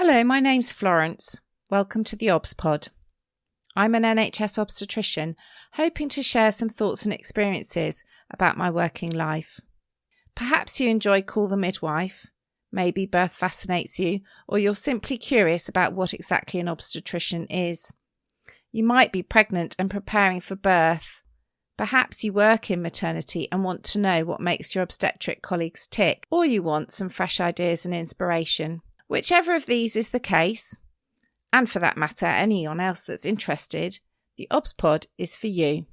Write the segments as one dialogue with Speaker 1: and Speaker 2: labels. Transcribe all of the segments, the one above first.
Speaker 1: Hello, my name's Florence. Welcome to the OBS Pod. I'm an NHS obstetrician, hoping to share some thoughts and experiences about my working life. Perhaps you enjoy Call the Midwife, maybe birth fascinates you, or you're simply curious about what exactly an obstetrician is. You might be pregnant and preparing for birth. Perhaps you work in maternity and want to know what makes your obstetric colleagues tick, or you want some fresh ideas and inspiration. Whichever of these is the case, and for that matter, anyone else that's interested, the OBS Pod is for you.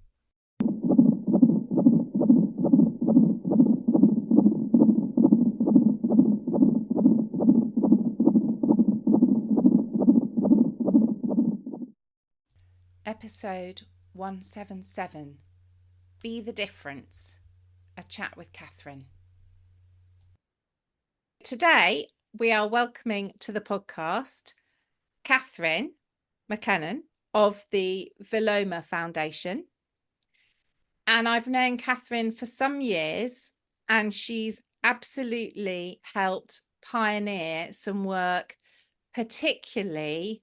Speaker 1: Episode 177, Be the Difference, a chat with Catherine. Today, we are welcoming to the podcast Catherine MacLennan of the Vilomah Foundation. And I've known Catherine for some years, and she's absolutely helped pioneer some work, particularly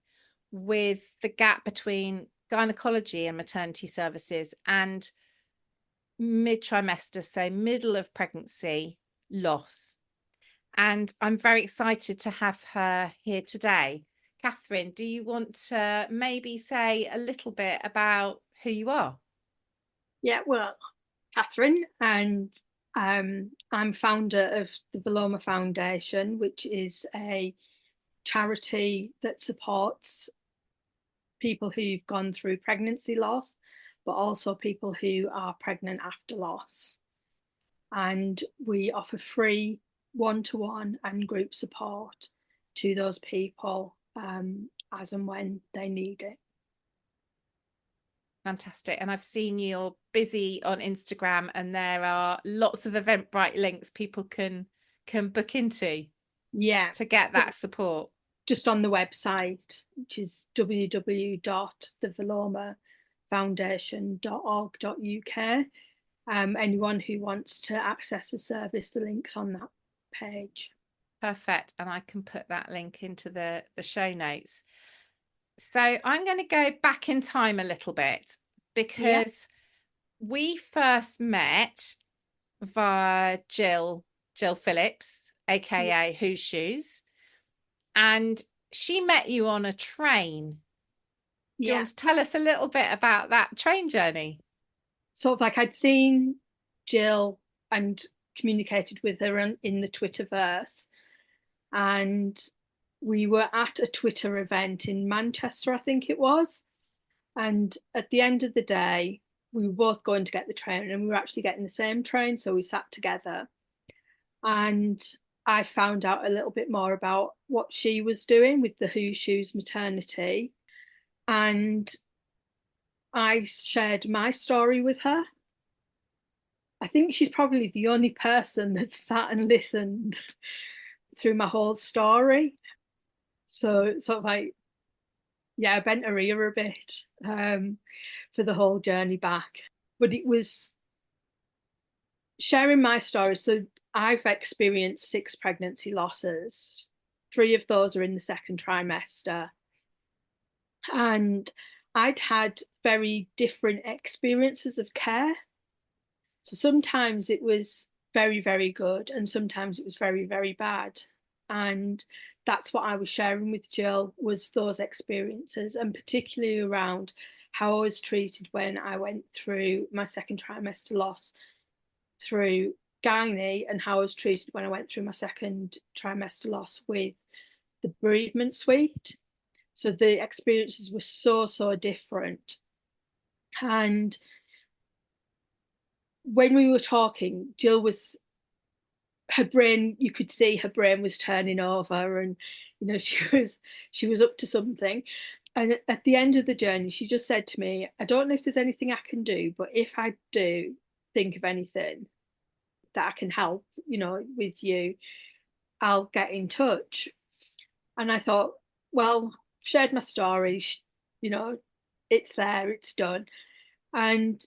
Speaker 1: with the gap between gynecology and maternity services and mid-trimester, so middle of pregnancy loss. And I'm very excited to have her here today. Catherine, do you want to maybe say a little bit about who you are?
Speaker 2: Yeah, well, Catherine, and I'm founder of the Vilomah Foundation, which is a charity that supports people who've gone through pregnancy loss, but also people who are pregnant after loss. And we offer free one-to-one and group support to those people as and when they need it.
Speaker 1: Fantastic. And I've seen you're busy on Instagram, and there are lots of Eventbrite links people can book into to get that support.
Speaker 2: Just on the website, which is www.thevilomahfoundation.org.uk. Anyone who wants to access the service, the link's on that page.
Speaker 1: Perfect. And I can put that link into the show notes. So I'm going to go back in time a little bit, because we first met via Jill Phillips, aka Who's Shoes, and she met you on a train. Do you want to tell us a little bit about that train journey?
Speaker 2: Sort of like I'd seen Jill and communicated with her in the Twitterverse, and we were at a Twitter event in Manchester, I think it was. And at the end of the day, we were both going to get the train, and we were actually getting the same train. So we sat together, and I found out a little bit more about what she was doing with the Who's Shoes maternity. And I shared my story with her. I think she's probably the only person that sat and listened through my whole story. So sort of like, I bent her ear a bit for the whole journey back. But it was sharing my story. So I've experienced 6 pregnancy losses. 3 of those are in the second trimester. And I'd had very different experiences of care. So sometimes it was very, very good, and sometimes it was very, very bad. And that's what I was sharing with Jill, was those experiences, and particularly around how I was treated when I went through my second trimester loss through gynae, and how I was treated when I went through my second trimester loss with the bereavement suite. So the experiences were so different. And when we were talking, Jill was, her brain, you could see her brain was turning over, and she was up to something. And at the end of the journey, she just said to me, I don't know if there's anything I can do, but if I do think of anything that I can help, with you, I'll get in touch. And I thought, well, I've shared my story, it's there, it's done. And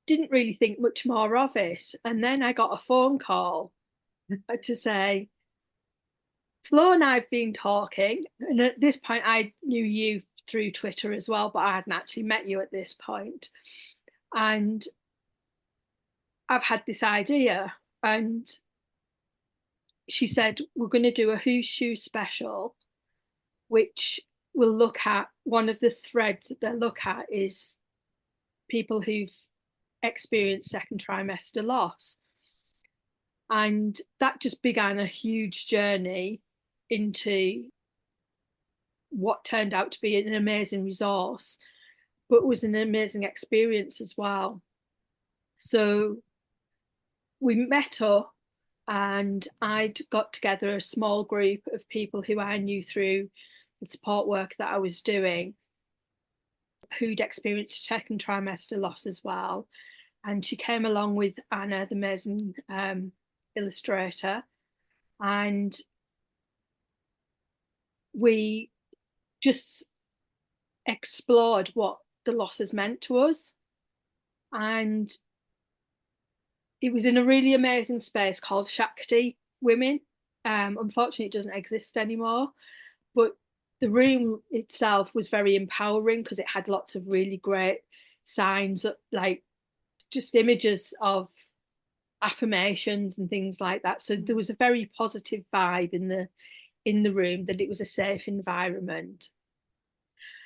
Speaker 2: didn't really think much more of it. And then I got a phone call to say, Flo and I've been talking, and at this point, I knew you through Twitter as well, but I hadn't actually met you at this point. And I've had this idea, and she said, we're going to do a Who's Shoe special, which will look at one of the threads that they'll look at is people who've experienced second trimester loss. And that just began a huge journey into what turned out to be an amazing resource, but was an amazing experience as well. So we met up, and I'd got together a small group of people who I knew through the support work that I was doing, who'd experienced second trimester loss as well. And she came along with Anna, the amazing illustrator, and we just explored what the losses meant to us. And it was in a really amazing space called Shakti Women. Unfortunately, it doesn't exist anymore, but the room itself was very empowering because it had lots of really great signs, like just images of affirmations and things like that. So there was a very positive vibe in the room, that it was a safe environment.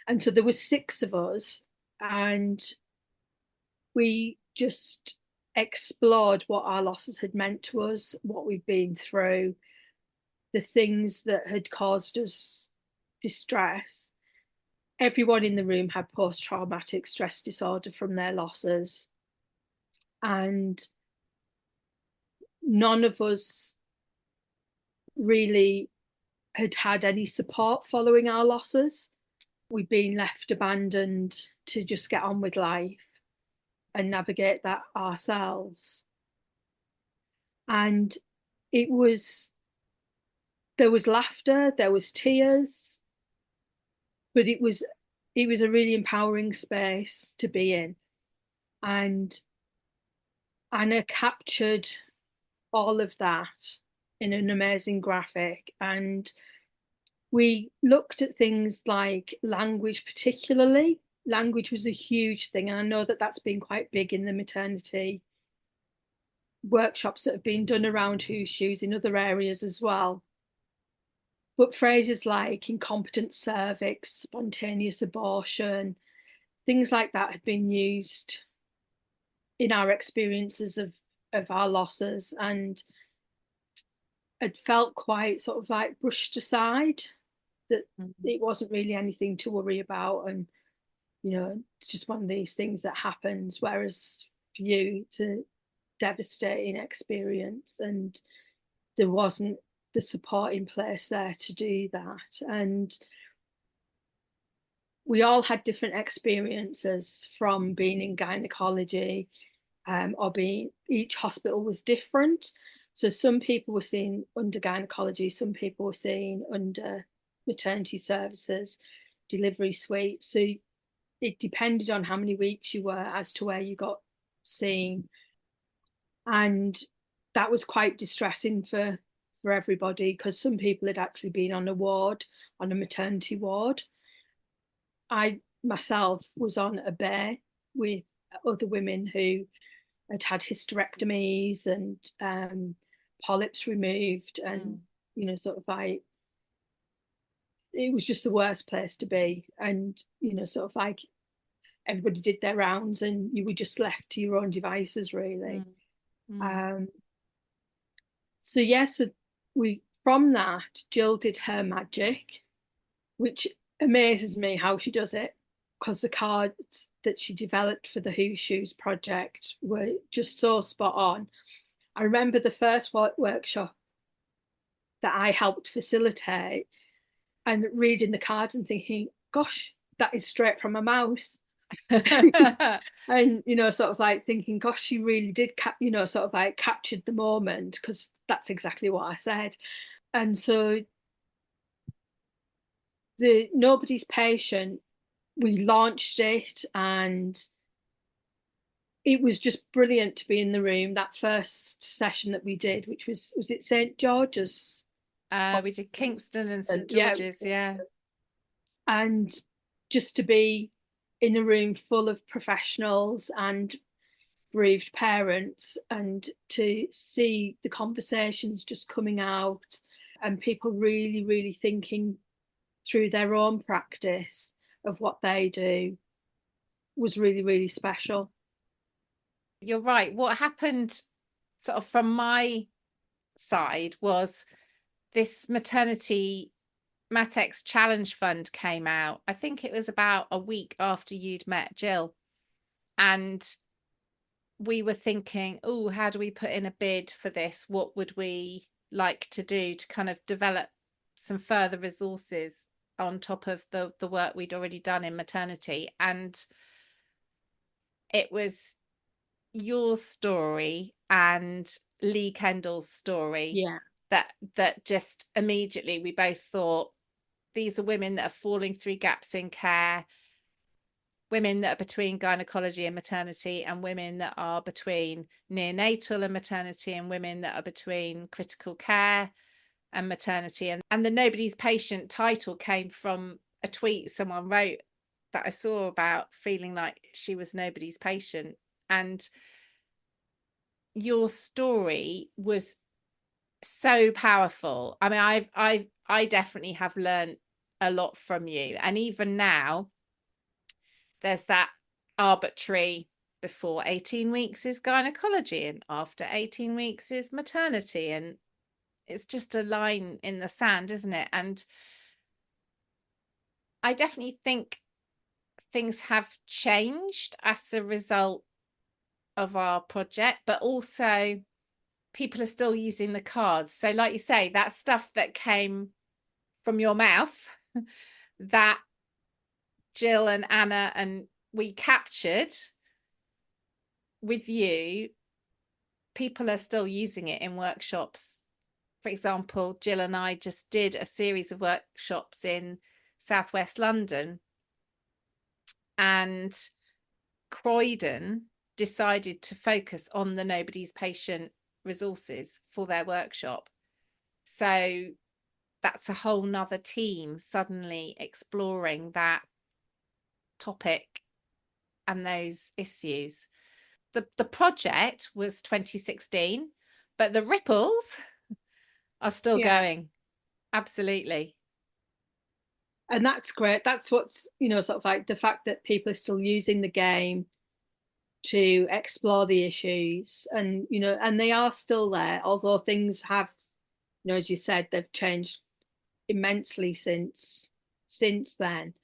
Speaker 2: And so there was 6 of us, and we just explored what our losses had meant to us, what we've been through, the things that had caused us distress. Everyone in the room had post-traumatic stress disorder from their losses, and none of us really had any support following our losses. We'd been left abandoned to just get on with life and navigate that ourselves. And there was laughter, there was tears, but it was a really empowering space to be in. And Anna captured all of that in an amazing graphic. And we looked at things like language, particularly. Language was a huge thing. And I know that that's been quite big in the maternity workshops that have been done around Who's Shoes in other areas as well. But phrases like incompetent cervix, spontaneous abortion, things like that had been used in our experiences of our losses, and had felt quite sort of like brushed aside, that it wasn't really anything to worry about, and it's just one of these things that happens. Whereas for you, it's a devastating experience, and there wasn't the support in place there to do that. And we all had different experiences from being in gynecology, or each hospital was different. So some people were seen under gynecology, some people were seen under maternity services, delivery suite. So it depended on how many weeks you were as to where you got seen. And that was quite distressing for everybody, because some people had actually been on a maternity ward. I myself was on a bay with other women who had hysterectomies and polyps removed, and sort of like, it was just the worst place to be. And sort of like, everybody did their rounds and you were just left to your own devices, really. So yes, we from that, Jill did her magic, which amazes me how she does it, because the cards that she developed for the Who's Shoes project were just so spot on. I remember the first workshop that I helped facilitate, and reading the cards and thinking, gosh, that is straight from my mouth. And sort of like thinking, gosh, she really did sort of like captured the moment, because that's exactly what I said. And so the Nobody's Patient, we launched it, and it was just brilliant to be in the room. That first session that we did, which was it St. George's
Speaker 1: We did Kingston and St
Speaker 2: Yeah, it was
Speaker 1: George's, yeah.
Speaker 2: Kingston. And just to be in a room full of professionals and bereaved parents, and to see the conversations just coming out and people really, really thinking through their own practice of what they do was really, really special.
Speaker 1: You're right. What happened sort of from my side was this maternity Matex Challenge Fund came out. I think it was about a week after you'd met Jill. And we were thinking, oh, how do we put in a bid for this? What would we like to do to kind of develop some further resources on top of the work we'd already done in maternity? And it was your story and Lee Kendall's story
Speaker 2: Yeah.
Speaker 1: that just immediately we both thought, these are women that are falling through gaps in care, women that are between gynecology and maternity, and women that are between neonatal and maternity, and women that are between critical care and maternity. And the Nobody's Patient title came from a tweet someone wrote that I saw about feeling like she was nobody's patient. And your story was so powerful. I mean, I definitely have learned a lot from you. And even now, there's that arbitrary before 18 weeks is gynecology and after 18 weeks is maternity. And it's just a line in the sand, isn't it? And I definitely think things have changed as a result of our project, but also people are still using the cards. So like you say, that stuff that came from your mouth that Jill and Anna and we captured with you, people are still using it in workshops. For example, Jill and I just did a series of workshops in southwest London, and Croydon decided to focus on the Nobody's Patient resources for their workshop. So that's a whole nother team suddenly exploring that topic and those issues. The project was 2016, but the ripples are still
Speaker 2: Yeah.
Speaker 1: going. Absolutely.
Speaker 2: And that's great. That's what's, sort of like the fact that people are still using the game to explore the issues, and and they are still there, although things have, as you said, they've changed immensely since then.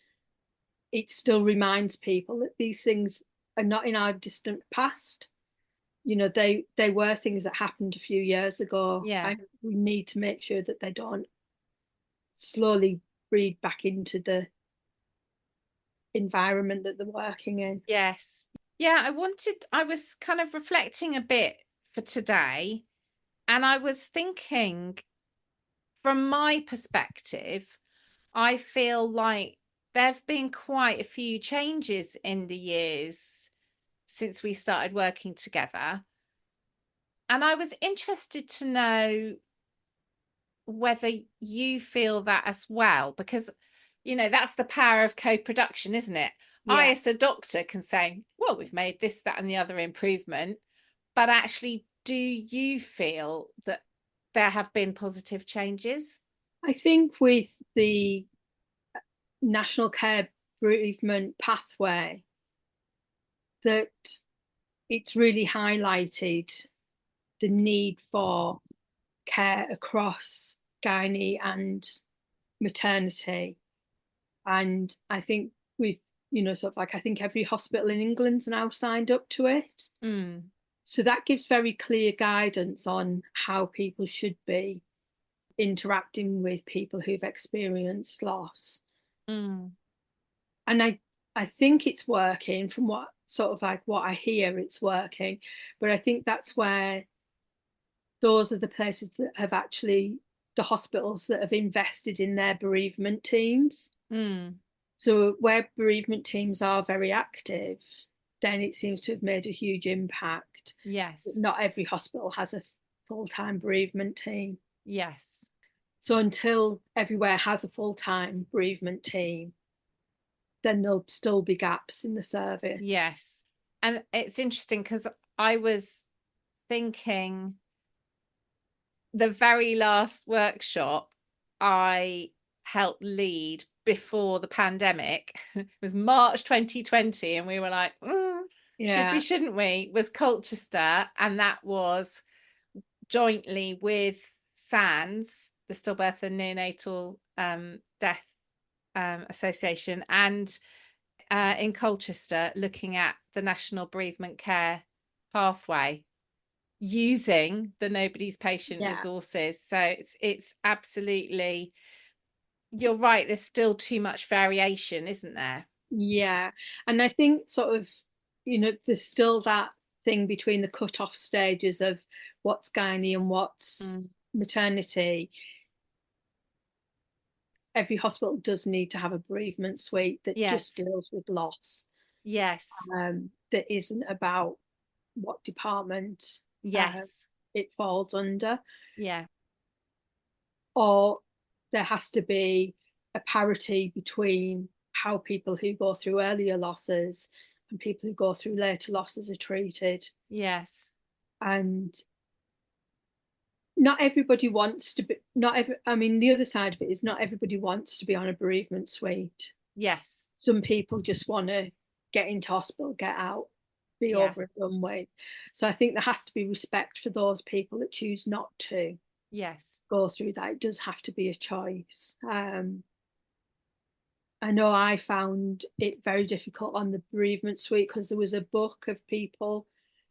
Speaker 2: It still reminds people that these things are not in our distant past. They were things that happened a few years ago.
Speaker 1: Yeah.
Speaker 2: We need to make sure that they don't slowly breed back into the environment that they're working in.
Speaker 1: Yes. Yeah, I was kind of reflecting a bit for today, and I was thinking, from my perspective, I feel like there've been quite a few changes in the years since we started working together. And I was interested to know whether you feel that as well, because, that's the power of co-production, isn't it? I,
Speaker 2: Yeah.
Speaker 1: as a doctor, can say, well, we've made this, that, and the other improvement. But actually, do you feel that there have been positive changes?
Speaker 2: I think with the national care bereavement pathway, that it's really highlighted the need for care across gynae and maternity. And I think with, sort of like, I think every hospital in England's now signed up to it.
Speaker 1: Mm.
Speaker 2: So that gives very clear guidance on how people should be interacting with people who've experienced loss.
Speaker 1: Mm.
Speaker 2: And I think it's working, from what sort of like what I hear, it's working. But I think that's where those are the places that have actually, the hospitals that have invested in their bereavement teams.
Speaker 1: Mm.
Speaker 2: So where bereavement teams are very active, then it seems to have made a huge impact.
Speaker 1: Yes.
Speaker 2: Not every hospital has a full-time bereavement team.
Speaker 1: Yes.
Speaker 2: So until everywhere has a full-time bereavement team, then there'll still be gaps in the service.
Speaker 1: Yes. And it's interesting because I was thinking the very last workshop I helped lead before the pandemic was March 2020, and we were like, should we, shouldn't we, was Colchester, and that was jointly with SANS, the Stillbirth and Neonatal Death Association, and in Colchester, looking at the National Bereavement Care Pathway using the Nobody's Patient resources. So it's absolutely, you're right, there's still too much variation, isn't there?
Speaker 2: Yeah. And I think sort of, there's still that thing between the cut-off stages of what's gynae and what's maternity. Every hospital does need to have a bereavement suite that just deals with loss.
Speaker 1: Yes.
Speaker 2: That isn't about what department it falls under.
Speaker 1: Yeah.
Speaker 2: Or there has to be a parity between how people who go through earlier losses and people who go through later losses are treated.
Speaker 1: Yes.
Speaker 2: And not everybody wants to be, the other side of it is not everybody wants to be on a bereavement suite.
Speaker 1: Yes.
Speaker 2: Some people just want to get into hospital, get out, be over and done with. So I think there has to be respect for those people that choose not to go through that. It does have to be a choice. I know I found it very difficult on the bereavement suite because there was a book of people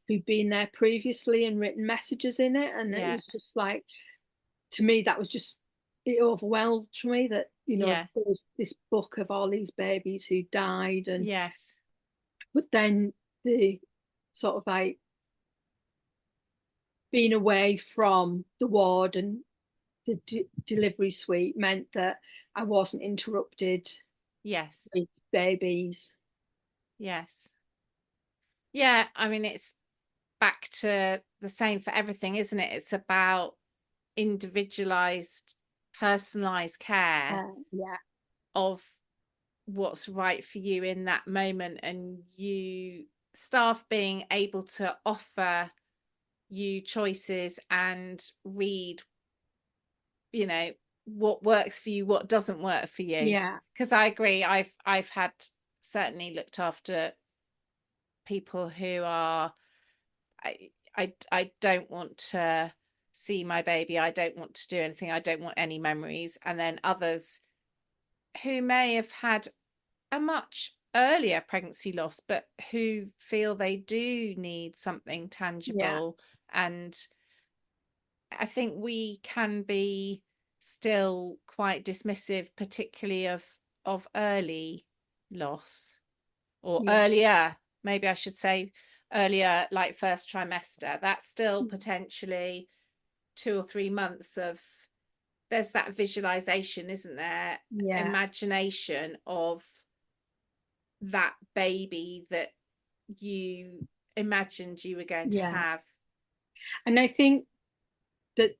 Speaker 2: who'd been there previously and written messages in it, and it was just like, to me, that was just, it overwhelmed me that there was this book of all these babies who died, and but then the sort of like being away from the ward and the delivery suite meant that I wasn't interrupted with babies.
Speaker 1: Yeah, I mean, it's back to the same for everything, isn't it? It's about individualized, personalized care of what's right for you in that moment, and you staff being able to offer you choices and read, what works for you, what doesn't work for you. Because I agree, I've had certainly looked after people who are, I don't want to see my baby, I don't want to do anything, I don't want any memories, and then others who may have had a much earlier pregnancy loss but who feel they do need something tangible. And I think we can be still quite dismissive, particularly of early loss, or earlier, maybe I should say earlier, like first trimester. That's still potentially 2 or 3 months of, there's that visualization, isn't there? Imagination of that baby that you imagined you were going to have.
Speaker 2: And I think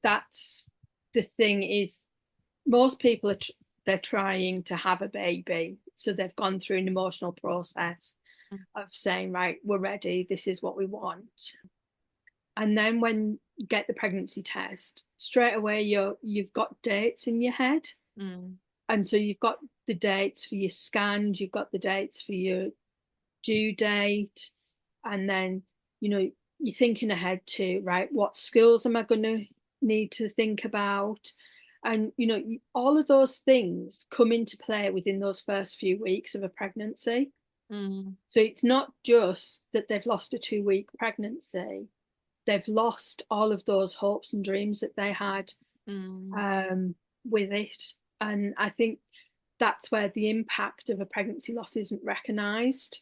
Speaker 2: that's the thing, is most people they're trying to have a baby, so they've gone through an emotional process of saying, right, we're ready, this is what we want. And then when you get the pregnancy test, straight away you've got dates in your head. And so you've got the dates for your scans, you've got the dates for your due date, and then you're thinking ahead to, right, what schools am I going to need to think about? And all of those things come into play within those first few weeks of a pregnancy. So it's not just that they've lost a 2-week pregnancy, they've lost all of those hopes and dreams that they had with it. And I think that's where the impact of a pregnancy loss isn't recognised,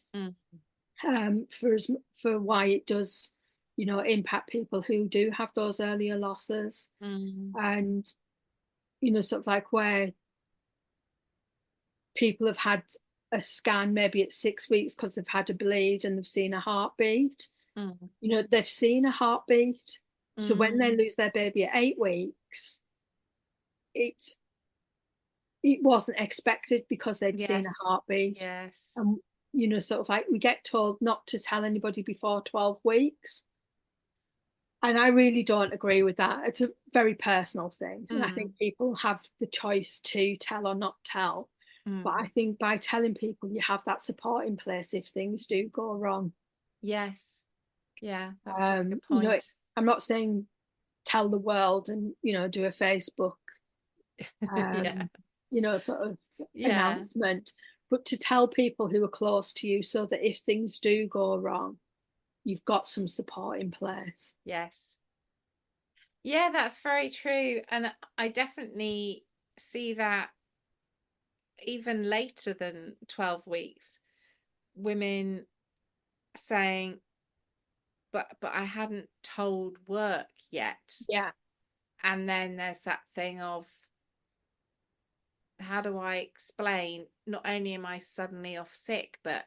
Speaker 2: for why it does, impact people who do have those earlier losses. And, sort of like where people have had a scan maybe at 6 weeks because they've had a bleed and they've seen a heartbeat. They've seen a heartbeat. So when they lose their baby at 8 weeks, it wasn't expected because they'd seen a
Speaker 1: Yes.
Speaker 2: heartbeat.
Speaker 1: Yes.
Speaker 2: And, sort of like we get told not to tell anybody before 12 weeks. And I really don't agree with that. It's a very personal thing. And I think people have the choice to tell or not tell. But I think by telling people, you have that support in place if things do go wrong.
Speaker 1: Yes. Yeah, that's a very good point.
Speaker 2: I'm not saying tell the world and, do a Facebook,
Speaker 1: Yeah.
Speaker 2: sort of
Speaker 1: Yeah.
Speaker 2: announcement, but to tell people who are close to you so that if things do go wrong, you've got some support in place.
Speaker 1: Yes. Yeah, that's very true. And I definitely see that even later than 12 weeks, women saying, but I hadn't told work yet.
Speaker 2: Yeah.
Speaker 1: And then there's that thing of, how do I explain, not only am I suddenly off sick, but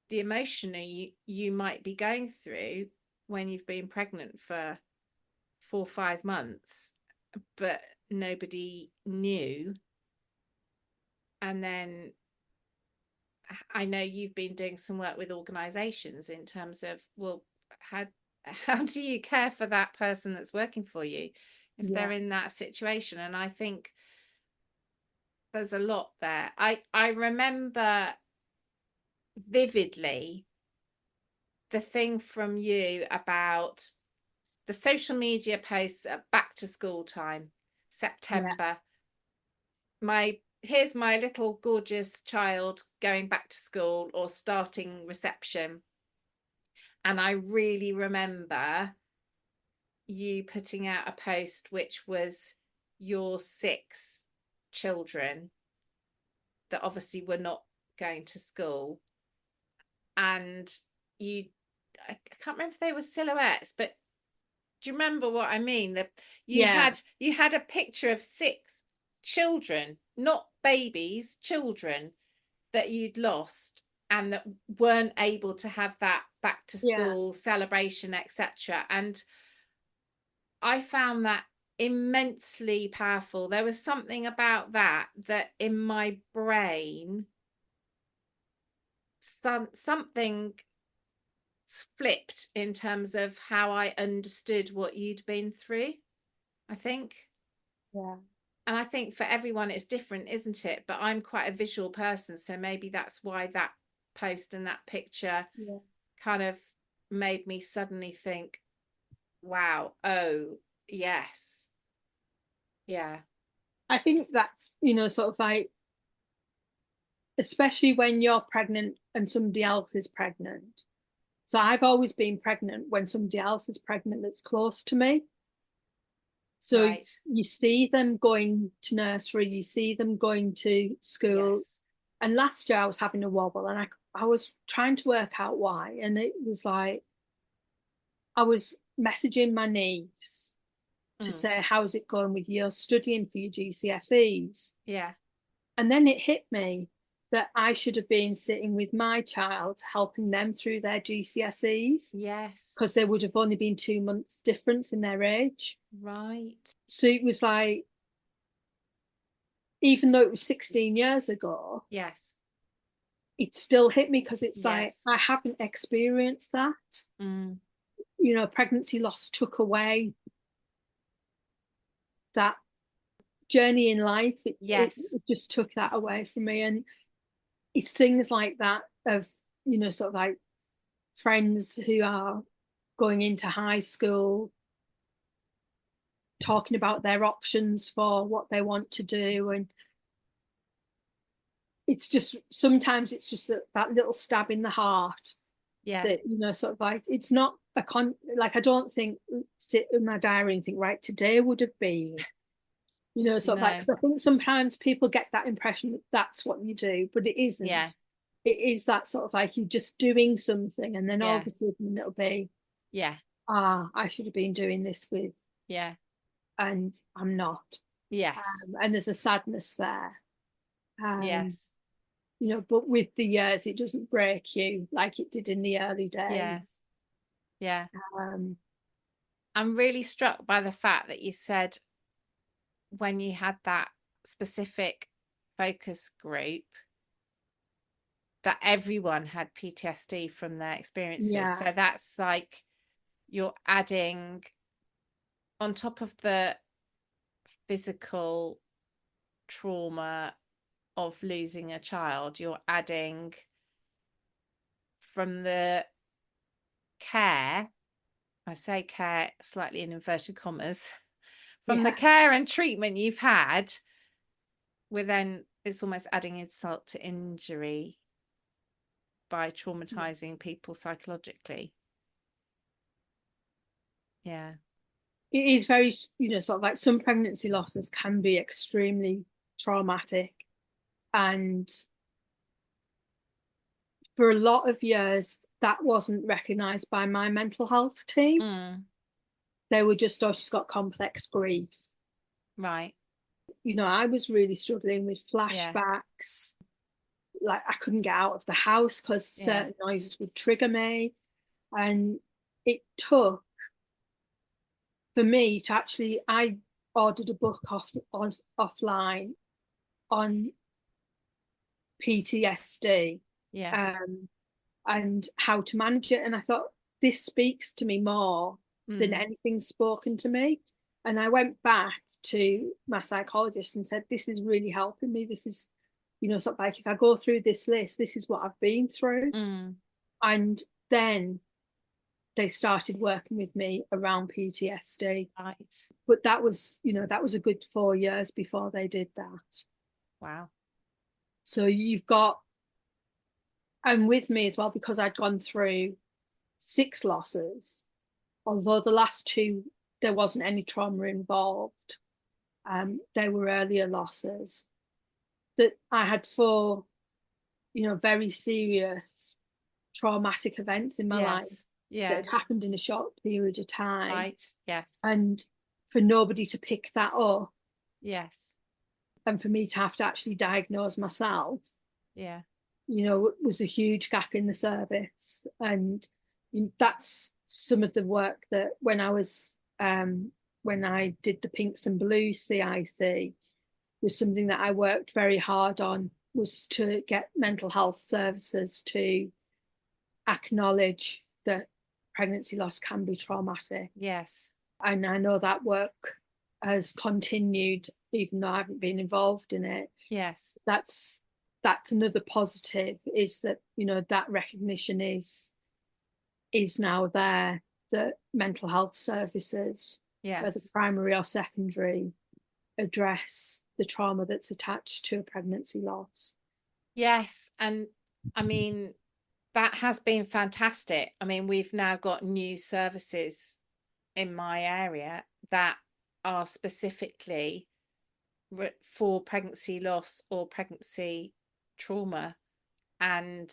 Speaker 1: the emotion you might be going through when you've been pregnant for 4 or 5 months, but nobody knew. And then I know you've been doing some work with organizations in terms of, well, how do you care for that person that's working for you if they're in that situation? And I think there's a lot there. I remember vividly the thing from you about the social media posts at back to school time, September. Here's my little gorgeous child going back to school or starting reception. And I really remember you putting out a post which was your 6 children that obviously were not going to school. And I can't remember if they were silhouettes, but do you remember what I mean? That you had a picture of 6 children, not babies, children that you'd lost and that weren't able to have that back to school celebration, etc. And I found that immensely powerful. There was something about that in my brain, something flipped in terms of how I understood what you'd been through, I think.
Speaker 2: Yeah.
Speaker 1: And I think for everyone it's different, isn't it? But I'm quite a visual person, so maybe that's why that post and that picture kind of made me suddenly think, wow, oh, yes. Yeah.
Speaker 2: I think that's, sort of like, especially when you're pregnant and somebody else is pregnant. So I've always been pregnant when somebody else is pregnant that's close to me. So you see them going to nursery, you see them going to school.
Speaker 1: Yes.
Speaker 2: And last year I was having a wobble and I was trying to work out why. And it was like, I was messaging my niece to say, how's it going with your studying for your GCSEs?
Speaker 1: Yeah.
Speaker 2: And then it hit me that I should have been sitting with my child, helping them through their GCSEs.
Speaker 1: Yes.
Speaker 2: Because there would have only been 2 months difference in their age.
Speaker 1: Right.
Speaker 2: So it was like, even though it was 16 years ago,
Speaker 1: yes,
Speaker 2: it still hit me because it's like, I haven't experienced that. Pregnancy loss took away that journey in life. It just took that away from me. And it's things like that of, sort of like friends who are going into high school, talking about their options for what they want to do. And it's just, sometimes it's just that little stab in the heart that, sort of like, it's not like, I don't think sit in my diary and think, right, today would have been, sort of like, because I think sometimes people get that impression that that's what you do, but it isn't. It is that sort of like, you're just doing something and then all of a sudden it'll be, I should have been doing this with, and I'm not. And there's a sadness there. But with the years, it doesn't break you like it did in the early days.
Speaker 1: I'm really struck by the fact that you said when you had that specific focus group, that everyone had PTSD from their experiences.
Speaker 2: Yeah.
Speaker 1: So that's like you're adding on top of the physical trauma of losing a child, you're adding from the care, I say care slightly in inverted commas, from the care and treatment you've had, then it's almost adding insult to injury by traumatizing people psychologically. Yeah.
Speaker 2: It is very, sort of like some pregnancy losses can be extremely traumatic. And for a lot of years, that wasn't recognised by my mental health team. They were just, oh, she's got complex grief.
Speaker 1: Right.
Speaker 2: I was really struggling with flashbacks. Like I couldn't get out of the house because certain noises would trigger me. And it took for me to actually, I ordered a book offline on PTSD and how to manage it. And I thought, this speaks to me more than anything spoken to me. And I went back to my psychologist and said, this is really helping me. This is, sort of like if I go through this list, this is what I've been through. And then they started working with me around PTSD.
Speaker 1: Right.
Speaker 2: But that was a good 4 years before they did that.
Speaker 1: Wow.
Speaker 2: So you've got, and with me as well, because I'd gone through 6 losses, although the last 2, there wasn't any trauma involved. They were earlier losses. That I had 4, very serious traumatic events in my life that had happened in a short period of time.
Speaker 1: Right. Yes.
Speaker 2: And for nobody to pick that up.
Speaker 1: Yes.
Speaker 2: And for me to have to actually diagnose myself.
Speaker 1: Yeah.
Speaker 2: Was a huge gap in the service. And that's some of the work that when I did the Pinks and Blues CIC was something that I worked very hard on, was to get mental health services to acknowledge that pregnancy loss can be traumatic.
Speaker 1: Yes.
Speaker 2: And I know that work has continued, even though I haven't been involved in it.
Speaker 1: Yes.
Speaker 2: That's another positive, is that, that recognition is now there, that mental health services, whether primary or secondary, address the trauma that's attached to a pregnancy loss.
Speaker 1: Yes. And I mean, that has been fantastic. I mean, we've now got new services in my area that are specifically for pregnancy loss or pregnancy trauma, and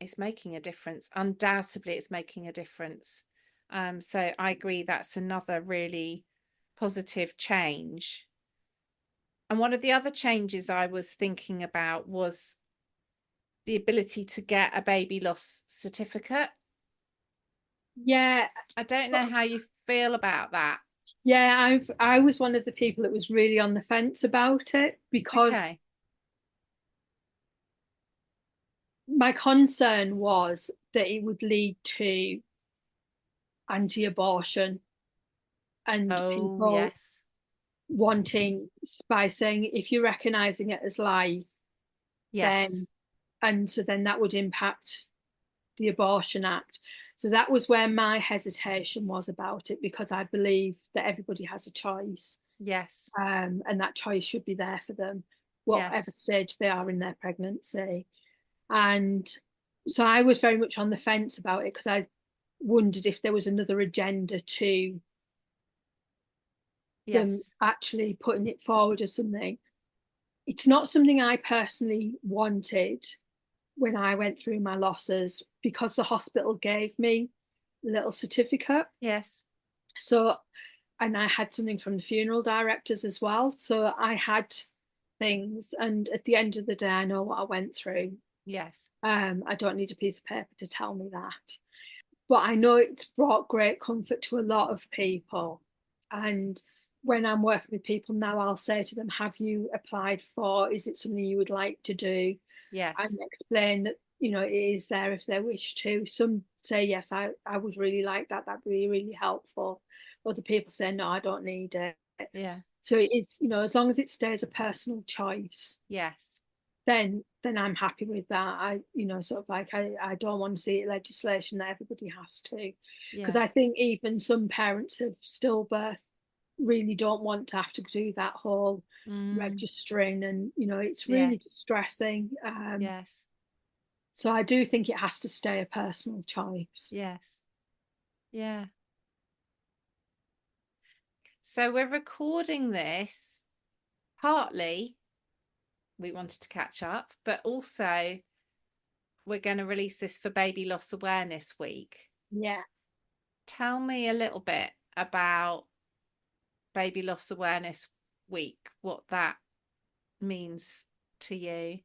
Speaker 1: it's making a difference. Undoubtedly, it's making a difference. So I agree, that's another really positive change. And one of the other changes I was thinking about was the ability to get a baby loss certificate.
Speaker 2: Yeah.
Speaker 1: I don't know how you feel about that.
Speaker 2: Yeah, I was one of the people that was really on the fence about it, because my concern was that it would lead to anti-abortion and people wanting, by saying if you're recognizing it as life, then that would impact the Abortion Act. So that was where my hesitation was about it, because I believe that everybody has a choice.
Speaker 1: Yes.
Speaker 2: And that choice should be there for them, whatever stage they are in their pregnancy. And so I was very much on the fence about it, because I wondered if there was another agenda to them actually putting it forward as something. It's not something I personally wanted when I went through my losses, because the hospital gave me a little certificate.
Speaker 1: Yes.
Speaker 2: So, and I had something from the funeral directors as well. So I had things, and at the end of the day, I know what I went through.
Speaker 1: Yes.
Speaker 2: I don't need a piece of paper to tell me that. But I know it's brought great comfort to a lot of people. And when I'm working with people now, I'll say to them, have you applied for, is it something you would like to do?
Speaker 1: Yes.
Speaker 2: And explain that, you know, it is there if they wish to. Some say, yes, I would really like that. That'd be really helpful. Other people say, no, I don't need it.
Speaker 1: Yeah.
Speaker 2: So it is, you know, as long as it stays a personal choice,
Speaker 1: Yes.
Speaker 2: then I'm happy with that. I, you know, sort of like I don't want to see legislation that everybody has to, because
Speaker 1: Yeah.
Speaker 2: I think even some parents of stillbirth really don't want to have to do that whole registering, and you know, it's
Speaker 1: Yeah.
Speaker 2: really distressing.
Speaker 1: Yes.
Speaker 2: So I do think it has to stay a personal choice.
Speaker 1: Yes. Yeah. So we're recording this partly we wanted to catch up, but also we're going to release this for Baby Loss Awareness Week.
Speaker 2: Yeah.
Speaker 1: Tell me a little bit about Baby Loss Awareness Week, what that means to you.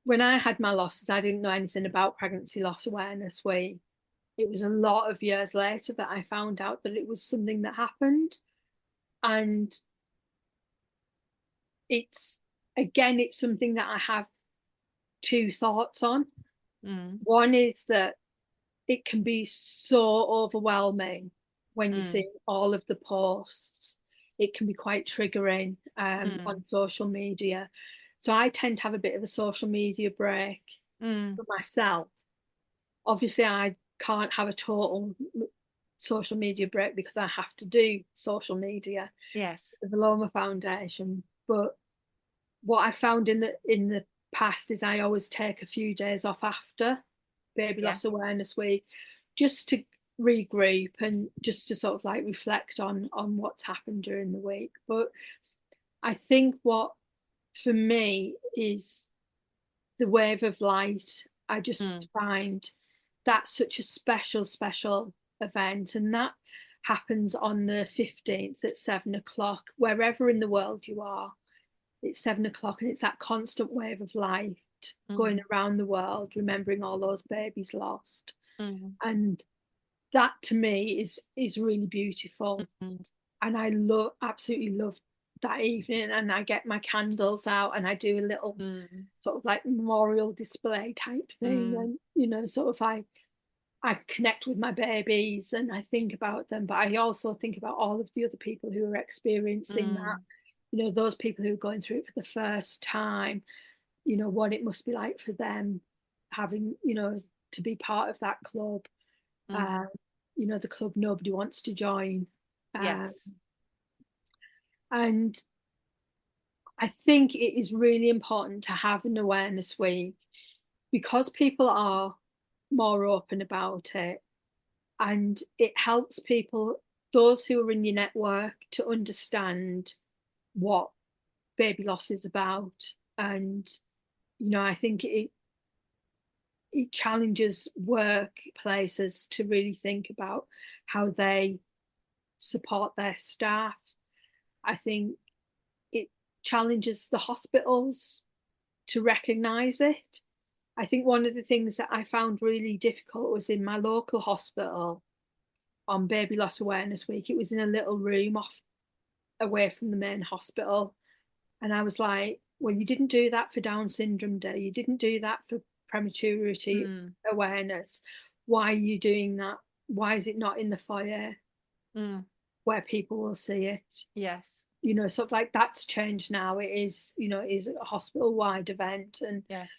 Speaker 2: When I had my losses, I didn't know anything about Pregnancy Loss Awareness Week. It was a lot of years later that I found out that it was something that happened. And it's, again, it's something that I have two thoughts on. One is that it can be so overwhelming when you see all of the posts. It can be quite triggering on social media. So I tend to have a bit of a social media break for myself. Obviously, I can't have a total social media break because I have to do social media.
Speaker 1: Yes.
Speaker 2: The Vilomah Foundation. But what I found in the past is I always take a few days off after Baby Loss Awareness Week, just to regroup and just to sort of like reflect on what's happened during the week. But I think what for me is the wave of light. I just find that's such a special event, and that happens on the 15th at 7 o'clock, wherever in the world you are. It's 7 o'clock, and it's that constant wave of light going around the world, remembering all those babies lost. And that to me is really beautiful. And I absolutely love that evening, and I get my candles out and I do a little sort of like memorial display type thing. And you know, sort of I connect with my babies and I think about them, but I also think about all of the other people who are experiencing that, you know, those people who are going through it for the first time, you know, what it must be like for them having, you know, to be part of that club. You know, the club nobody wants to join.
Speaker 1: Yes.
Speaker 2: And I think it is really important to have an awareness week because people are more open about it, and it helps people, those who are in your network, to understand what baby loss is about. And you know, I think it challenges workplaces to really think about how they support their staff. I think it challenges the hospitals to recognise it. I think one of the things that I found really difficult was in my local hospital on Baby Loss Awareness Week. It was in a little room off away from the main hospital. And I was like, well, you didn't do that for Down Syndrome Day. You didn't do that for prematurity awareness. Why are you doing that? Why is it not in the foyer where people will see it?
Speaker 1: Yes.
Speaker 2: You know, sort of like that's changed now. It is, you know, it is a hospital-wide event, and
Speaker 1: yes,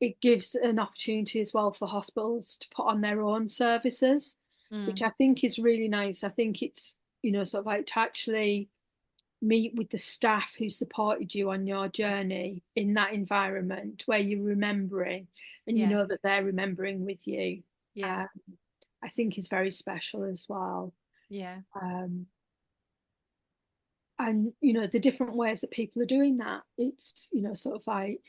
Speaker 2: it gives an opportunity as well for hospitals to put on their own services, which I think is really nice. I think it's, you know, sort of like to actually meet with the staff who supported you on your journey in that environment where you're remembering and you know that they're remembering with you. I think is very special as well. And you know, the different ways that people are doing that, it's, you know, sort of like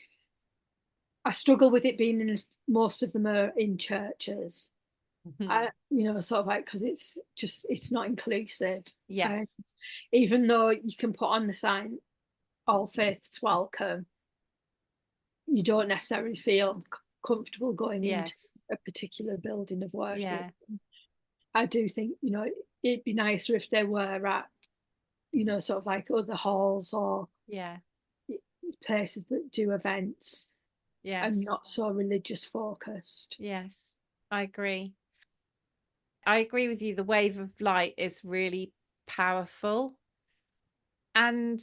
Speaker 2: I struggle with it being in, most of them are in churches. You know, sort of like, because it's just, it's not inclusive.
Speaker 1: yes,
Speaker 2: Even though you can put on the sign, all faiths welcome, you don't necessarily feel comfortable going into
Speaker 1: yes,
Speaker 2: a particular building of worship. I do think, it'd be nicer if they were at, sort of like other halls or
Speaker 1: Yeah.
Speaker 2: places that do events and
Speaker 1: Yes.
Speaker 2: not so religious focused.
Speaker 1: Yes. I agree. I agree with you. The wave of light is really powerful. And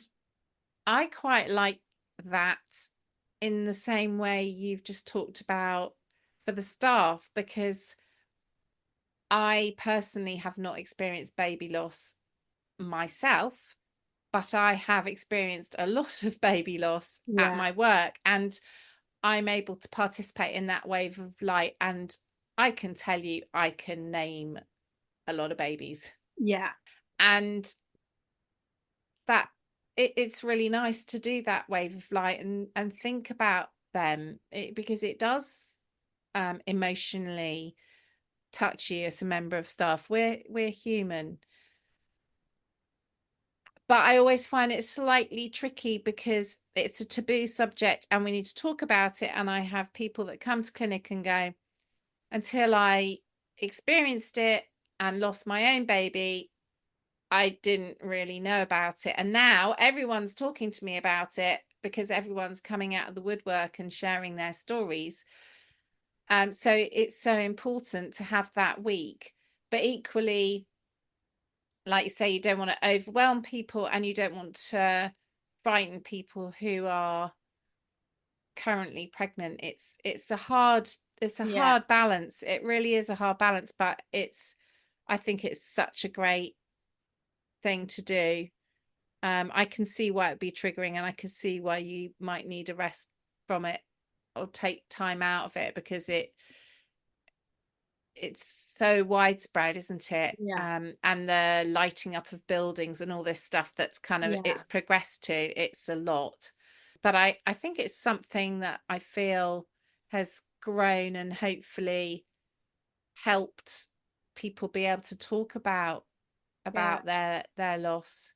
Speaker 1: I quite like that in the same way you've just talked about for the staff, because I personally have not experienced baby loss myself, but I have experienced a lot of baby loss at
Speaker 2: Yeah,
Speaker 1: my work, and I'm able to participate in that wave of light. And I can tell you, I can name a lot of babies.
Speaker 2: yeah,
Speaker 1: And that it's really nice to do that wave of light and think about them, because it does emotionally touch you as a member of staff. We're human. But I always find it slightly tricky because it's a taboo subject and we need to talk about it. And I have people that come to clinic and go, until I experienced it and lost my own baby, I didn't really know about it. And now everyone's talking to me about it because everyone's coming out of the woodwork and sharing their stories. So it's so important to have that week. But equally, like you say, you don't want to overwhelm people and you don't want to frighten people who are currently pregnant. It's a hard
Speaker 2: yeah,
Speaker 1: balance. It really is a hard balance, but I think it's such a great thing to do. I can see why it'd be triggering, and I can see why you might need a rest from it or take time out of it, because it's so widespread, isn't it?
Speaker 2: yeah,
Speaker 1: And the lighting up of buildings and all this stuff that's kind of
Speaker 2: yeah,
Speaker 1: it's progressed to, it's a lot. But I think it's something that I feel has grown and hopefully helped people be able to talk about
Speaker 2: yeah.
Speaker 1: their loss.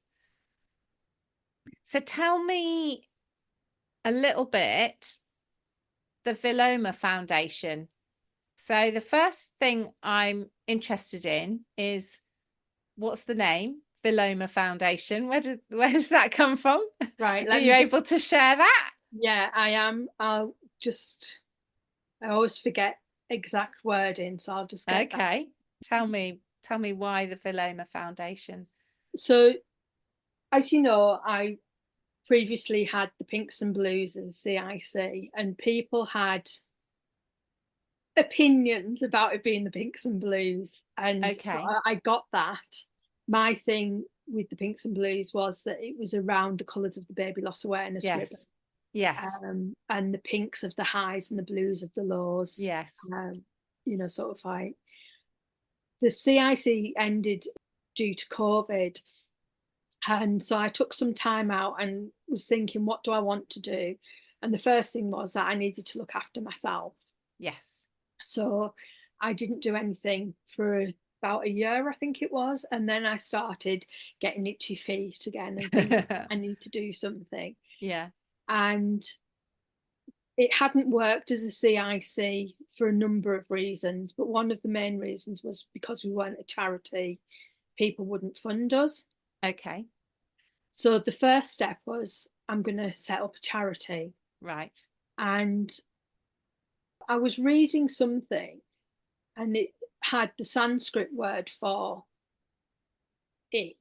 Speaker 1: So tell me a little bit, the Vilomah Foundation. So the first thing I'm interested in is, what's the name? Vilomah Foundation. Where does that come from?
Speaker 2: Right,
Speaker 1: Are
Speaker 2: let
Speaker 1: you
Speaker 2: me just,
Speaker 1: able to share that?
Speaker 2: yeah, I am. I always forget exact wording, so I'll just get that.
Speaker 1: Okay. Tell me why the Vilomah Foundation.
Speaker 2: So, as you know, I previously had the Pinks and Blues as a CIC, and people had opinions about it being the Pinks and Blues. And so
Speaker 1: Okay.
Speaker 2: I got that. My thing with the Pinks and Blues was that it was around the colours of the baby loss awareness ribbon.
Speaker 1: Yes. Yes.
Speaker 2: And the pinks of the highs and the blues of the lows.
Speaker 1: Yes.
Speaker 2: Sort of like the CIC ended due to COVID. And so I took some time out and was thinking, what do I want to do? And the first thing was that I needed to look after myself.
Speaker 1: Yes.
Speaker 2: So I didn't do anything for about a year, I think it was. And then I started getting itchy feet again and thinking, I need to do something.
Speaker 1: Yeah.
Speaker 2: And it hadn't worked as a CIC for a number of reasons, but one of the main reasons was because we weren't a charity, people wouldn't fund us.
Speaker 1: Okay.
Speaker 2: So the first step was, I'm going to set up a charity.
Speaker 1: Right.
Speaker 2: And I was reading something and it had the Sanskrit word for it.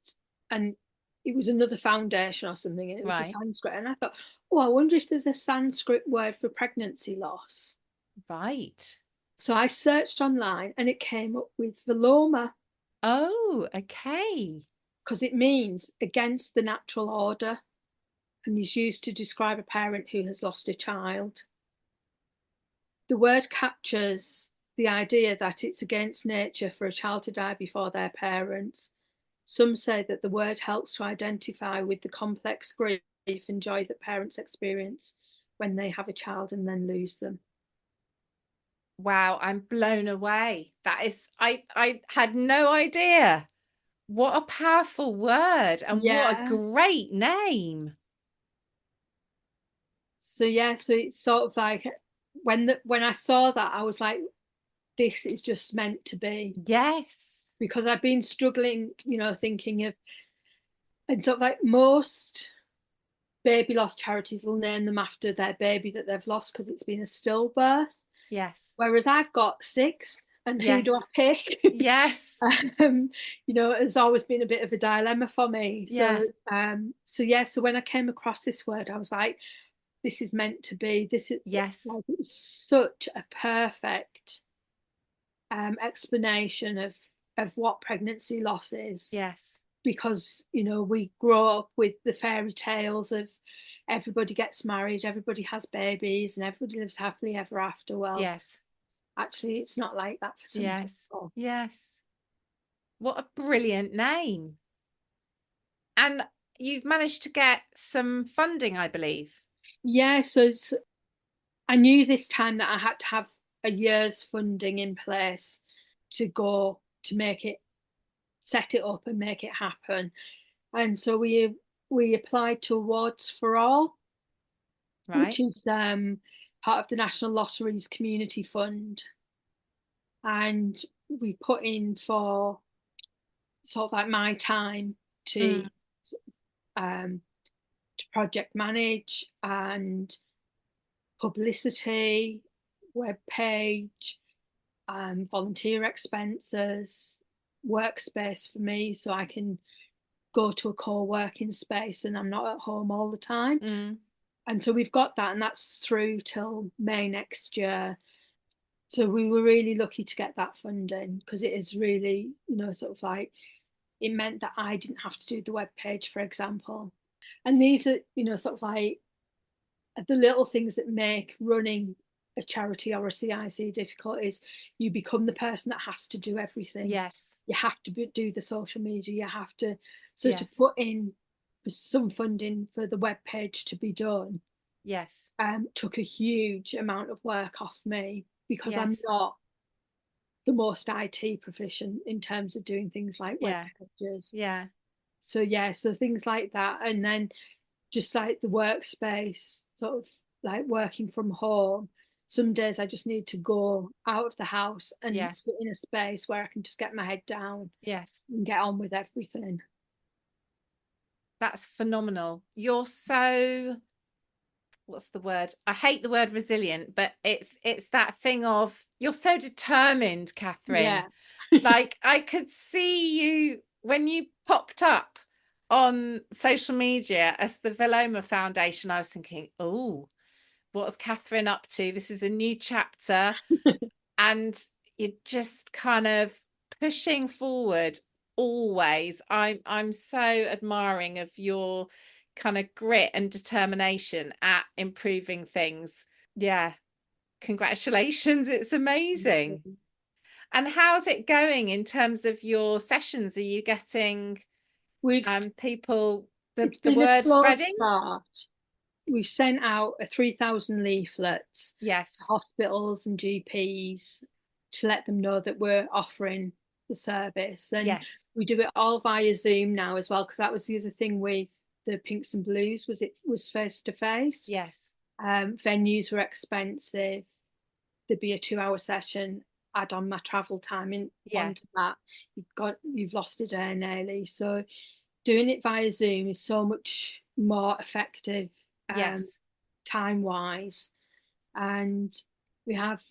Speaker 2: And it was another foundation or something, and it was a
Speaker 1: Right.
Speaker 2: Sanskrit. And I thought, oh, I wonder if there's a Sanskrit word for pregnancy loss.
Speaker 1: Right.
Speaker 2: So I searched online and it came up with Vilomah,
Speaker 1: Oh, okay.
Speaker 2: because it means against the natural order and is used to describe a parent who has lost a child. The word captures the idea that it's against nature for a child to die before their parents. Some say that the word helps to identify with the complex grief and joy that parents experience when they have a child and then lose them.
Speaker 1: Wow, I'm blown away. That is, I had no idea. What a powerful word and what a
Speaker 2: Yeah.
Speaker 1: great name.
Speaker 2: So yeah, so it's sort of like when I saw that, I was like, this is just meant to be.
Speaker 1: Yes.
Speaker 2: because I've been struggling, thinking of, and sort of like most baby loss charities will name them after their baby that they've lost because it's been a stillbirth.
Speaker 1: Yes.
Speaker 2: Whereas I've got 6, and who do I
Speaker 1: Yes.
Speaker 2: pick?
Speaker 1: Yes.
Speaker 2: It's always been a bit of a dilemma for me.
Speaker 1: Yeah.
Speaker 2: So when I came across this word, I was like, this is meant to be. This is
Speaker 1: Yes.
Speaker 2: like, it's such a perfect explanation of what pregnancy loss is.
Speaker 1: Yes.
Speaker 2: Because we grow up with the fairy tales of everybody gets married, everybody has babies, and everybody lives happily ever after. Well,
Speaker 1: Yes.
Speaker 2: actually, it's not like that for some
Speaker 1: Yes.
Speaker 2: people.
Speaker 1: Yes. What a brilliant name. And you've managed to get some funding, I believe.
Speaker 2: Yeah, so I knew this time that I had to have a year's funding in place to go to make it, set it up and make it happen. And so we applied to Awards for All, which
Speaker 1: Right.
Speaker 2: is part of the National Lotteries Community Fund. And we put in for sort of like my time to um, project manage and publicity, web page, volunteer expenses, workspace for me so I can go to a co-working space and I'm not at home all the time. And so we've got that, and that's through till May next year. So we were really lucky to get that funding because it is really, sort of like, it meant that I didn't have to do the web page, for example. And these are, sort of like the little things that make running a charity or a CIC difficult. Is you become the person that has to do everything.
Speaker 1: Yes.
Speaker 2: You have to do the social media. You have to
Speaker 1: Yes.
Speaker 2: to put in some funding for the web page to be done.
Speaker 1: Yes.
Speaker 2: Took a huge amount of work off me because I'm
Speaker 1: Yes.
Speaker 2: not the most IT proficient in terms of doing things like web
Speaker 1: Yeah.
Speaker 2: pages.
Speaker 1: Yeah.
Speaker 2: So things like that. And then just like the workspace, sort of like working from home. Some days I just need to go out of the house and
Speaker 1: Yes.
Speaker 2: sit in a space where I can just get my head down
Speaker 1: Yes.
Speaker 2: and get on with everything.
Speaker 1: That's phenomenal. You're so, what's the word? I hate the word resilient, but it's that thing of you're so determined, Catherine.
Speaker 2: Yeah.
Speaker 1: Like I could see you when you popped up on social media as the Vilomah Foundation. I was thinking, oh, what's Catherine up to? This is a new chapter. And you're just kind of pushing forward always. I'm so admiring of your kind of grit and determination at improving things. Yeah, congratulations. It's amazing. And how's it going in terms of your sessions? Are you getting
Speaker 2: We've
Speaker 1: people, the
Speaker 2: It's been a
Speaker 1: word
Speaker 2: slow
Speaker 1: spreading?
Speaker 2: start. We've sent out 3,000 leaflets to
Speaker 1: Yes.
Speaker 2: hospitals and GPs to let them know that we're offering the service. And
Speaker 1: Yes.
Speaker 2: we do it all via Zoom now as well, because that was the other thing with the Pinks and Blues, was it was face to face.
Speaker 1: Yes.
Speaker 2: Venues were expensive. There'd be a 2-hour session, add on my travel time in onto that. You've lost a day nearly. So doing it via Zoom is so much more effective
Speaker 1: Yes.
Speaker 2: time wise. And we have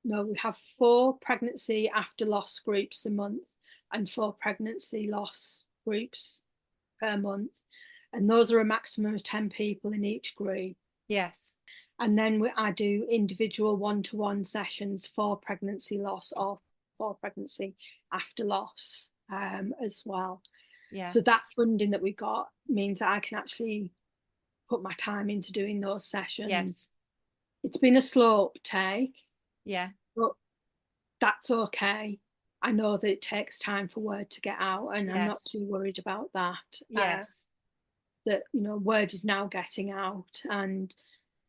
Speaker 2: we have 4 pregnancy after loss groups a month and 4 pregnancy loss groups per month. And those are a maximum of 10 people in each group.
Speaker 1: Yes.
Speaker 2: And then I do individual one-to-one sessions for pregnancy loss or for pregnancy after loss as well.
Speaker 1: Yeah.
Speaker 2: So that funding that we got means that I can actually put my time into doing those sessions.
Speaker 1: Yes.
Speaker 2: It's been a slow uptake.
Speaker 1: Yeah.
Speaker 2: But that's okay. I know that it takes time for word to get out, and I'm not too worried about that.
Speaker 1: Yes.
Speaker 2: That word is now getting out, and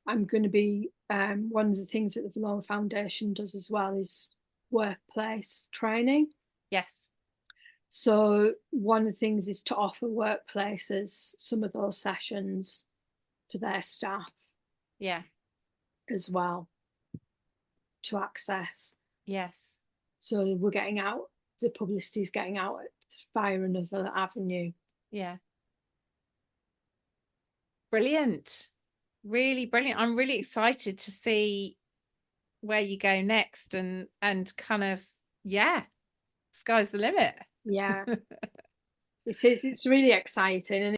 Speaker 2: I'm going to be one of the things that the Vilomah Foundation does as well is workplace training.
Speaker 1: Yes.
Speaker 2: So one of the things is to offer workplaces some of those sessions for their staff.
Speaker 1: Yeah.
Speaker 2: As well to access.
Speaker 1: Yes.
Speaker 2: So we're getting out, the publicity is getting out via another avenue.
Speaker 1: Yeah. Brilliant. Really brilliant. I'm really excited to see where you go next, and kind of, yeah, sky's the limit.
Speaker 2: Yeah, it is. It's really exciting. And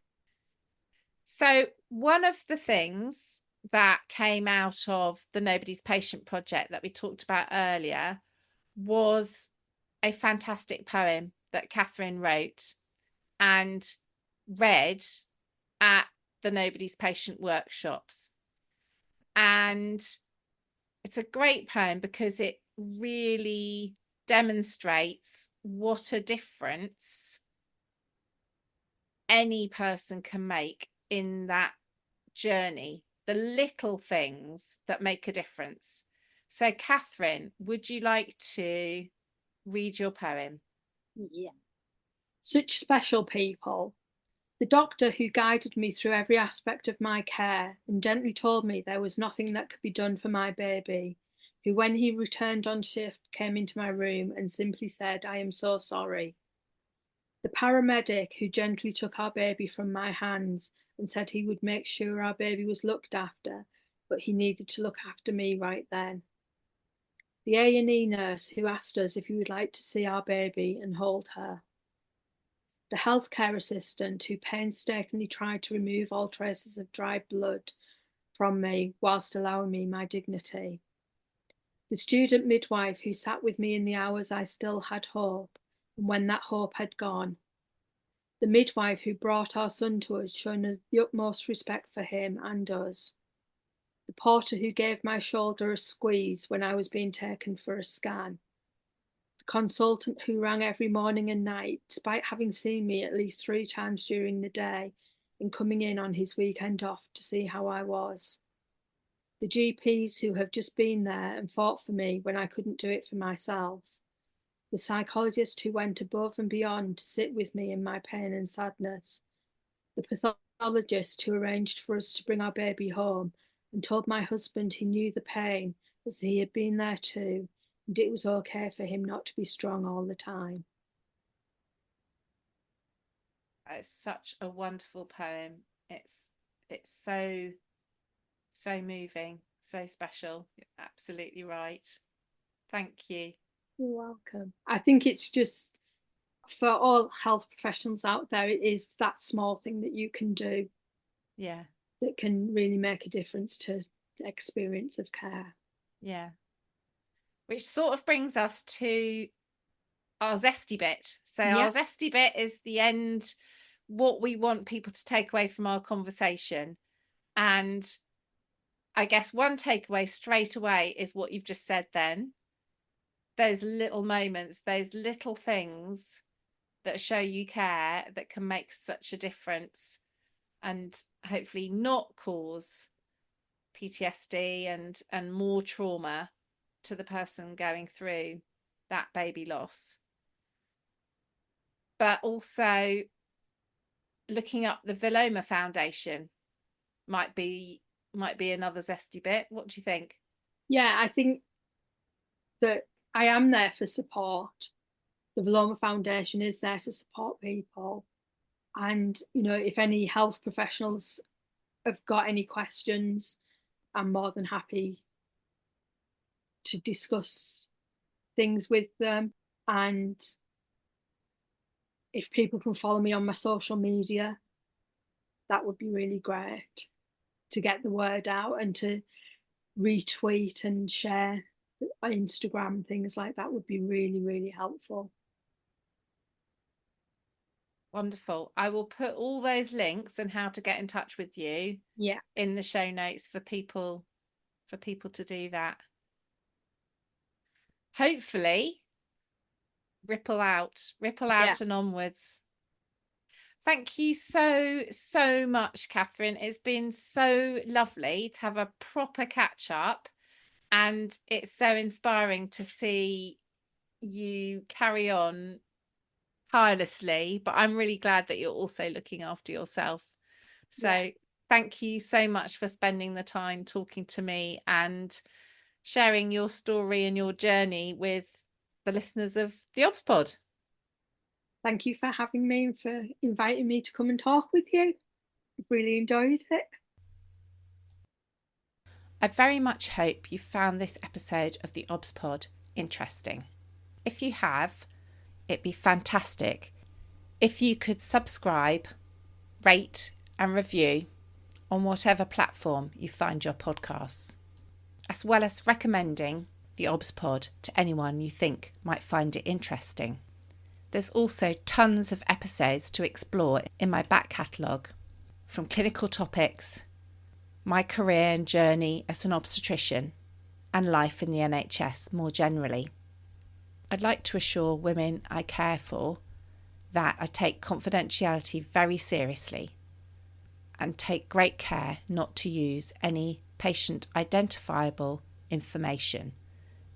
Speaker 1: So one of the things that came out of the Nobody's Patient project that we talked about earlier was a fantastic poem that Catherine wrote and read at the Nobody's Patient workshops. And it's a great poem because it really demonstrates what a difference any person can make in that journey, the little things that make a difference. So, Catherine, would you like to read your poem?
Speaker 2: yeah, such special people. The doctor who guided me through every aspect of my care and gently told me there was nothing that could be done for my baby, who, when he returned on shift, came into my room and simply said, "I am so sorry." The paramedic who gently took our baby from my hands and said he would make sure our baby was looked after, but he needed to look after me right then. The A&E nurse who asked us if we would like to see our baby and hold her. The healthcare assistant who painstakingly tried to remove all traces of dried blood from me whilst allowing me my dignity. The student midwife who sat with me in the hours I still had hope, and when that hope had gone. The midwife who brought our son to us, showing us the utmost respect for him and us. The porter who gave my shoulder a squeeze when I was being taken for a scan. The consultant who rang every morning and night, despite having seen me at least 3 times during the day, and coming in on his weekend off to see how I was. The GPs who have just been there and fought for me when I couldn't do it for myself. The psychologist who went above and beyond to sit with me in my pain and sadness. The pathologist who arranged for us to bring our baby home and told my husband he knew the pain as he had been there too, and it was okay for him not to be strong all the time.
Speaker 1: It's such a wonderful poem. It's so moving, so special. You're absolutely right. Thank you.
Speaker 2: You're welcome. I think it's just for all health professionals out there, it is that small thing that you can do.
Speaker 1: Yeah.
Speaker 2: That can really make a difference to the experience of care.
Speaker 1: Yeah. Which sort of brings us to our zesty bit. So our zesty bit is the end, what we want people to take away from our conversation. And I guess one takeaway straight away is what you've just said then. Those little moments, those little things that show you care, that can make such a difference and hopefully not cause PTSD and more trauma to the person going through that baby loss. But also looking up the Vilomah Foundation might be another zesty bit. What do you think?
Speaker 2: Yeah, I think that I am there for support. The Vilomah Foundation is there to support people. And, you know, if any health professionals have got any questions, I'm more than happy to discuss things with them. And if people can follow me on my social media, that would be really great to get the word out, and to retweet and share on Instagram, things like that would be really, really helpful.
Speaker 1: Wonderful. I will put all those links and how to get in touch with you in the show notes for people to do that. Hopefully, ripple out and onwards. Thank you so much, Catherine. It's been so lovely to have a proper catch up, and it's so inspiring to see you carry on tirelessly, but I'm really glad that you're also looking after yourself. So thank you so much for spending the time talking to me and sharing your story and your journey with the listeners of the Obs Pod.
Speaker 2: Thank you for having me and for inviting me to come and talk with you. I really enjoyed it.
Speaker 1: I very much hope you found this episode of the Obs Pod interesting. If you have, it'd be fantastic if you could subscribe, rate and review on whatever platform you find your podcasts, as well as recommending the Obs Pod to anyone you think might find it interesting. There's also tons of episodes to explore in my back catalogue, from clinical topics, my career and journey as an obstetrician, and life in the NHS more generally. I'd like to assure women I care for that I take confidentiality very seriously and take great care not to use any patient identifiable information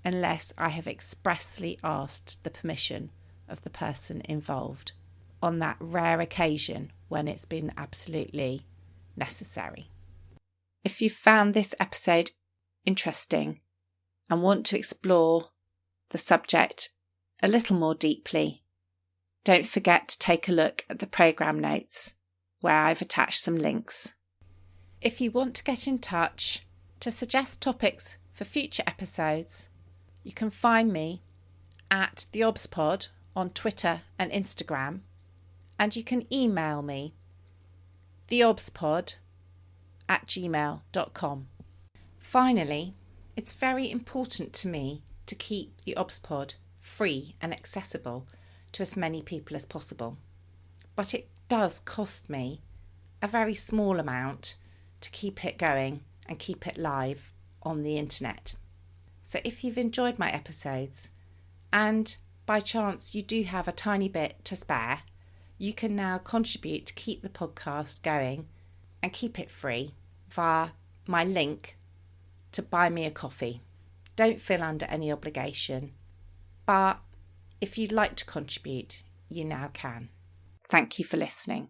Speaker 1: unless I have expressly asked the permission of the person involved on that rare occasion when it's been absolutely necessary. If you found this episode interesting and want to explore the subject a little more deeply, don't forget to take a look at the programme notes where I've attached some links. If you want to get in touch to suggest topics for future episodes, you can find me at the ObsPod on Twitter and Instagram, and you can email me theobspod@gmail.com. Finally, it's very important to me to keep the ObsPod free and accessible to as many people as possible. But it does cost me a very small amount to keep it going and keep it live on the internet. So if you've enjoyed my episodes and by chance you do have a tiny bit to spare, you can now contribute to keep the podcast going and keep it free via my link to buy me a coffee. Don't feel under any obligation, but if you'd like to contribute, you now can. Thank you for listening.